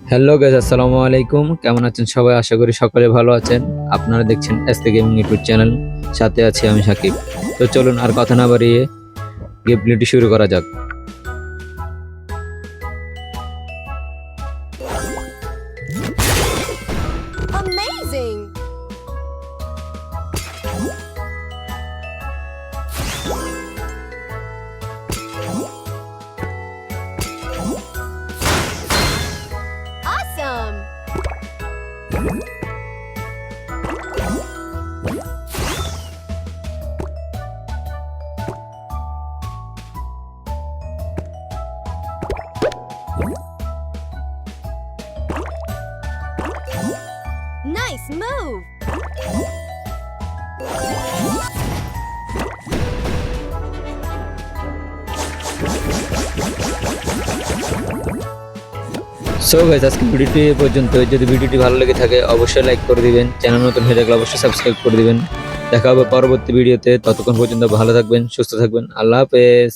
Hello guys, আসসালামু আলাইকুম। কেমন আছেন সবাই? আশা করি সকলে ভালো আছেন। আপনারা দেখছেন এসকে গেমিং ইউটিউব চ্যানেল। সাথে আছি আমি সাকিব। তো চলুন আর কথা না বাড়িয়ে গেম প্লেটি শুরু করা যাক। Amazing! Awesome! Nice move! So guys, আজকে ভিডিওটি এ পর্যন্ত। যদি ভিডিওটি ভালো লেগে থাকে অবশ্যই লাইক করে দিবেন। চ্যানেল নতুন হয়ে থাকলে অবশ্যই সাবস্ক্রাইব করে দিবেন। দেখা হবে পরবর্তী ভিডিওতে। ততক্ষণ পর্যন্ত ভালো থাকবেন, সুস্থ থাকবেন। আল্লাহ হাফেজ।